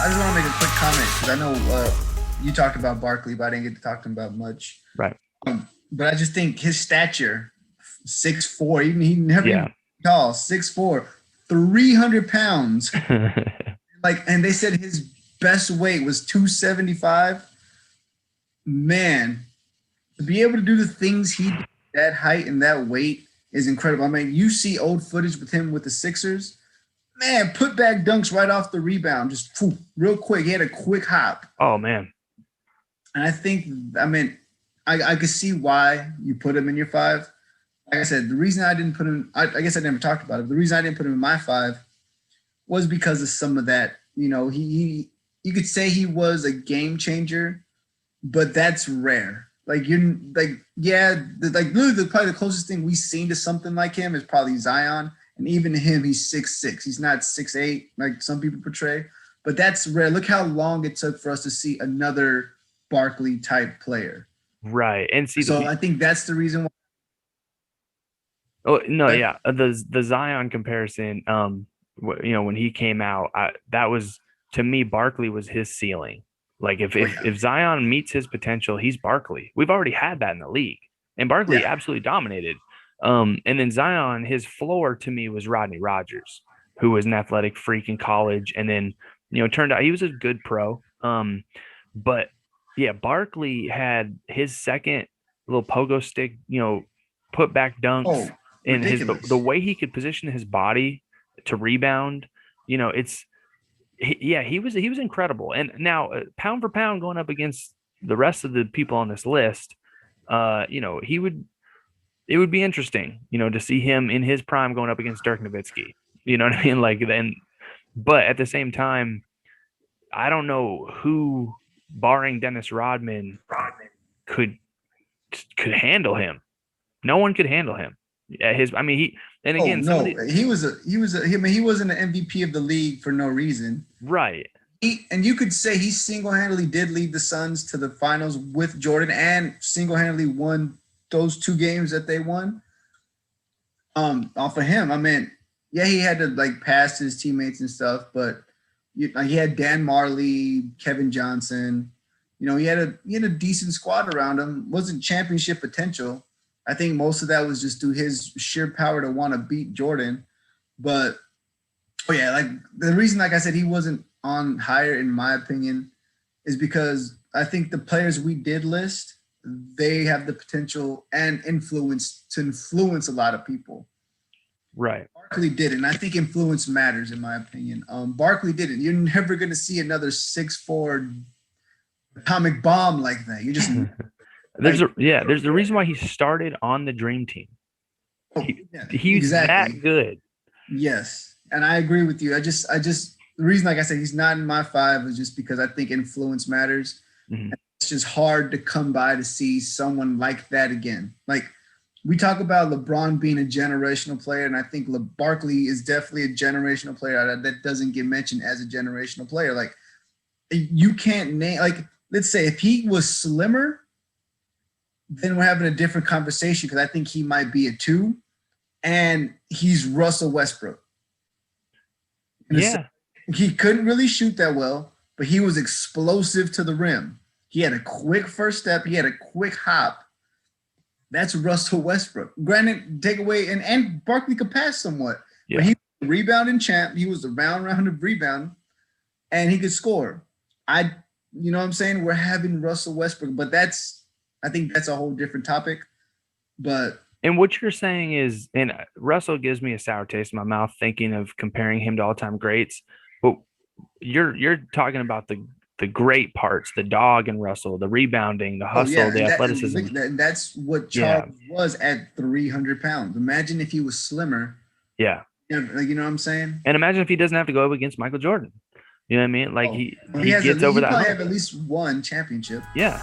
I just want to make a quick comment because I know you talked about Barkley, but I didn't get to talk to him about much. Right. But I just think his stature, 6'4", he never even tall, 6'4", 300 pounds. And they said his best weight was 275. Man, to be able to do the things he did, that height and that weight is incredible. I mean, you see old footage with him with the Sixers. Man, put back dunks right off the rebound, just real quick. He had a quick hop. Oh, man. And I think, I could see why you put him in your 5. Like I said, the reason I didn't put him, I guess I never talked about it. The reason I didn't put him in my 5 was because of some of that. You know, you could say he was a game changer, but that's rare. Literally probably the closest thing we've seen to something like him is probably Zion. And even him, he's 6'6". He's not 6'8", like some people portray. But that's rare. Look how long it took for us to see another Barkley type player. Right. And see, so I think that's the reason why. Oh no, yeah. The Zion comparison, when he came out, that was, to me, Barkley was his ceiling. Like if Zion meets his potential, he's Barkley. We've already had that in the league, and Barkley absolutely dominated. And then Zion, his floor to me was Rodney Rogers, who was an athletic freak in college, and then turned out he was a good pro. But yeah, Barkley had his second little pogo stick, put back dunks, and the way he could position his body to rebound, he was incredible. And now pound for pound going up against the rest of the people on this list, it would be interesting, to see him in his prime going up against Dirk Nowitzki. You know what I mean? But at the same time, I don't know who, barring Dennis Rodman, could handle him. No one could handle him. He wasn't an MVP of the league for no reason. Right. And you could say he single-handedly did lead the Suns to the finals with Jordan and single-handedly won those 2 games that they won off of him. He had to pass his teammates and stuff, but he had Dan Marley, Kevin Johnson. He had a decent squad around him. Wasn't championship potential. I think most of that was just through his sheer power to want to beat Jordan. But the reason, like I said, he wasn't on higher in my opinion is because I think the players we did list, they have the potential and influence to influence a lot of people. Right. Barkley didn't. And I think influence matters in my opinion. Barkley didn't. You're never going to see another 6'4" atomic bomb like that. You just there's the reason why he started on the Dream Team. He's that good. Yes, and I agree with you. I just the reason, like I said, he's not in my 5 is just because I think influence matters. Mm-hmm. It's just hard to come by to see someone like that again. Like we talk about LeBron being a generational player, and I think Barkley is definitely a generational player that doesn't get mentioned as a generational player. Like you can't name, let's say if he was slimmer, then we're having a different conversation because I think he might be a 2, and he's Russell Westbrook. He couldn't really shoot that well, but he was explosive to the rim. He had a quick first step. He had a quick hop. That's Russell Westbrook. Granted, take away, and Barkley could pass somewhat, but he was a rebounding champ. He was the round of rebound, and he could score. You know what I'm saying? We're having Russell Westbrook, but I think that's a whole different topic. And what you're saying is, and Russell gives me a sour taste in my mouth thinking of comparing him to all-time greats, but you're talking about the great parts, the dog in Russell, the rebounding, the hustle, the athleticism. That's what Charles was at 300 pounds. Imagine if he was slimmer. Yeah. You know what I'm saying? And imagine if he doesn't have to go up against Michael Jordan. You know what I mean? He gets over that. He probably have at least one championship. Yeah.